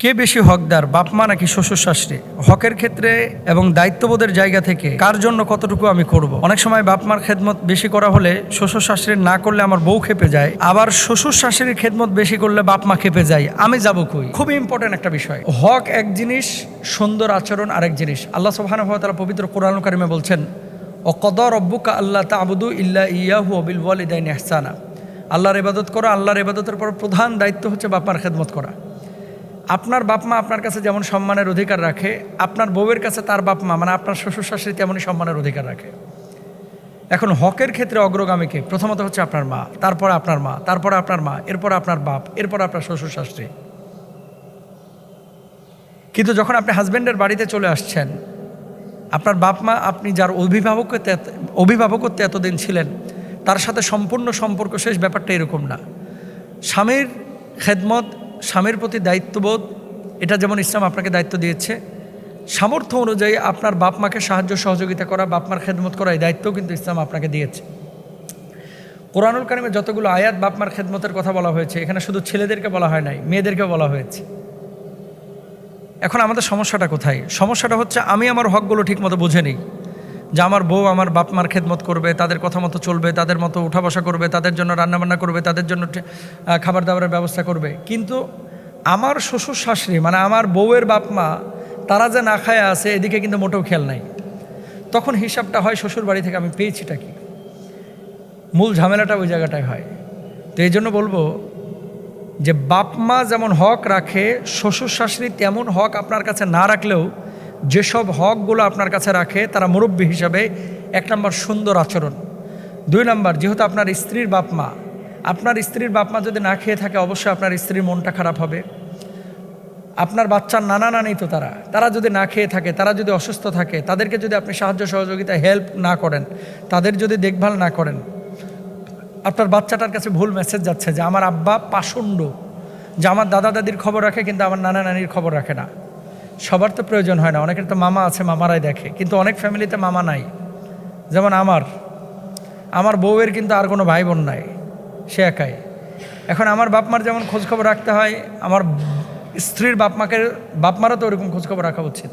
কে বেশি হকদার, বাপ মা নাকি শ্বশুর শাশুড়ি? হকের ক্ষেত্রে এবং দায়িত্ববোধের জায়গা থেকে কার জন্য কতটুকু আমি করব। অনেক সময় বাপ মার খেদমত বেশি করা হলে শ্বশুর শাশুড়ির না করলে আমার বউ খেপে যায়, আবার শ্বশুর শাশুড়ির খেদমত বেশি করলে বাপ মা খেপে যায়, আমি যাবো কই। খুবই ইম্পর্টেন্ট একটা বিষয়। হক এক জিনিস, সুন্দর আচরণ আরেক জিনিস। আল্লাহ সুবহানাহু ওয়া তাআলা পবিত্র কোরআনুল কারিমে বলছেন, ওয়াকাদা রাব্বুকা আল্লা তা'বুদু ইল্লা ইয়াহু ওয়া বিল ওয়ালিদাইনি ইহসানা। আল্লাহর ইবাদত করা, আল্লাহর ইবাদতের পর প্রধান দায়িত্ব হচ্ছে বাপ মার খেদমত করা। আপনার বাপ মা আপনার কাছে যেমন সম্মানের অধিকার রাখে, আপনার বউয়ের কাছে তার বাপ মা মানে আপনার শ্বশুর শাশুড়ি তেমনই সম্মানের অধিকার রাখে। এখন হকের ক্ষেত্রে অগ্রগামীকে প্রথমত হচ্ছে আপনার মা, তারপরে আপনার মা, তারপরে আপনার মা, এরপর আপনার বাপ, এরপর আপনার শ্বশুর শাশুড়ি। কিন্তু যখন আপনি হাজব্যান্ডের বাড়িতে চলে আসছেন, আপনার বাপ মা, আপনি যার অভিভাবকত্বে এতদিন ছিলেন তার সাথে সম্পূর্ণ সম্পর্ক শেষ, ব্যাপারটা এরকম না। স্বামীর খেদমত, স্বামীর প্রতি দায়িত্ববোধ, এটা যেমন ইসলাম আপনাকে দায়িত্ব দিয়েছে, সামর্থ্য অনুযায়ী আপনার বাপ মাকে সাহায্য সহযোগিতা করা, বাপ মার খেদমত করা, এই দায়িত্বও কিন্তু ইসলাম আপনাকে দিয়েছে। কোরআনুল কারিমে যতগুলো আয়াত বাপ মার খেদমতের কথা বলা হয়েছে, এখানে শুধু ছেলেদেরকে বলা হয় নাই, মেয়েদেরকেও বলা হয়েছে। এখন আমাদের সমস্যাটা কোথায়? সমস্যাটা হচ্ছে আমি আমার হকগুলো ঠিকমতো বুঝে নিই, যে আমার বউ আমার বাপ মার খেদমত করবে, তাদের কথা মতো চলবে, তাদের মতো উঠা বসা করবে, তাদের জন্য রান্নাবান্না করবে, তাদের জন্য খাবার দাবারের ব্যবস্থা করবে। কিন্তু আমার শ্বশুর শাশুড়ি মানে আমার বউয়ের বাপ মা, তারা যে না খায় আছে এদিকে কিন্তু মোটেও খেয়াল নাই। তখন হিসাবটা হয় শ্বশুর বাড়ি থেকে আমি পেয়েছিটা কি, মূল ঝামেলাটা ওই জায়গাটায় হয়। তো এই জন্য বলবো যে বাপ মা যেমন হক রাখে, শ্বশুর শাশুড়ি তেমন হক আপনার কাছে না রাখলেও যেসব হকগুলো আপনার কাছে রাখে তারা মুরব্বী হিসাবে, 1 নম্বর সুন্দর আচরণ, 2 নম্বর যেহেতু আপনার স্ত্রীর বাপ মা, আপনার স্ত্রীর বাপ মা যদি না খেয়ে থাকে অবশ্যই আপনার স্ত্রীর মনটা খারাপ হবে। আপনার বাচ্চার নানা নানি তো তারা যদি না খেয়ে থাকে, তারা যদি অসুস্থ থাকে, তাদেরকে যদি আপনি সাহায্য সহযোগিতা হেল্প না করেন, তাদের যদি দেখভাল না করেন, আপনার বাচ্চাটার কাছে ভুল মেসেজ যাচ্ছে যে আমার আব্বা পাষণ্ড, যে আমার দাদা দাদির খবর রাখে কিন্তু আমার নানা নানির খবর রাখে না। সবার তো প্রয়োজন হয় না, অনেকের তো মামা আছে, মামারাই দেখে, কিন্তু অনেক ফ্যামিলিতে মামা নাই। যেমন আমার বউয়ের কিন্তু আর কোনো ভাই বোন নাই, সে একাই। এখন আমার বাপ মার যেমন খোঁজখবর রাখতে হয়, আমার স্ত্রীর বাপ মারা তো ওরকম খোঁজখবর রাখা উচিত।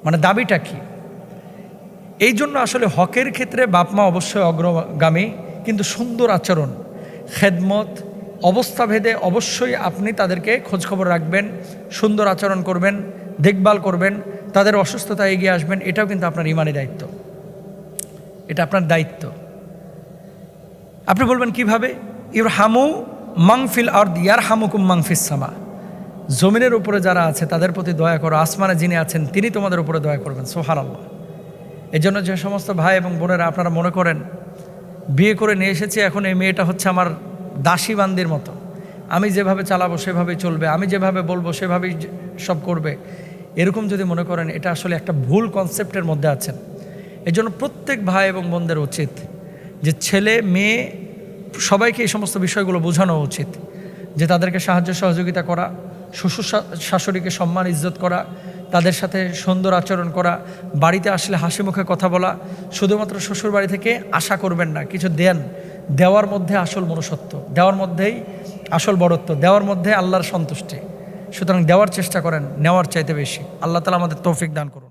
মানে দাবিটা কি? এই জন্য আসলে হকের ক্ষেত্রে বাপ মা অবশ্যই অগ্রগামী, কিন্তু সুন্দর আচরণ, খেদমত, অবস্থাভেদে অবশ্যই আপনি তাদেরকে খোঁজখবর রাখবেন, সুন্দর আচরণ করবেন, দেখভাল করবেন, তাদের অসুস্থতায় এগিয়ে আসবেন। এটাও কিন্তু আপনার ইমানি দায়িত্ব, এটা আপনার দায়িত্ব। আপনি বলবেন কিভাবে? ইরহামু মাংফিল আরদ ইয়ারহামুকুম মাংফিস সামা। জমিনের উপরে যারা আছে তাদের প্রতি দয়া করো, আসমানে যিনি আছেন তিনি তোমাদের উপরে দয়া করবেন। সুবহানাল্লাহ। এই জন্য যে সমস্ত ভাই এবং বোনেরা আপনারা মনে করেন বিয়ে করে নিয়ে এসেছি, এখন এই মেয়েটা হচ্ছে আমার দাসী বান্দির মতো, আমি যেভাবে চালাবো সেভাবেই চলবে, আমি যেভাবে বলবো সেভাবেই সব করবে, এরকম যদি মনে করেন, এটা আসলে একটা ভুল কনসেপ্টের মধ্যে আছেন। এই জন্য প্রত্যেক ভাই এবং বোনদের উচিত যে ছেলে মেয়ে সবাইকে এই সমস্ত বিষয়গুলো বোঝানো উচিত, যে তাদেরকে সাহায্য সহযোগিতা করা, শ্বশুর শাশুড়িকে সম্মান ইজ্জত করা, তাদের সাথে সুন্দর আচরণ করা, বাড়িতে আসলে হাসি মুখে কথা বলা। শুধুমাত্র শ্বশুর বাড়ি থেকে আশা করবেন না কিছু দেওয়ার মধ্যে আসল মনুষ্যত্ব, দেওয়ার মধ্যেই আসল বড়ত্ব, দেওয়ার মধ্যে আল্লাহর সন্তুষ্টি। সুতরাং দেওয়ার চেষ্টা করেন নেওয়ার চাইতে বেশি। আল্লাহ তাআলা আমাদের তৌফিক দান করুন।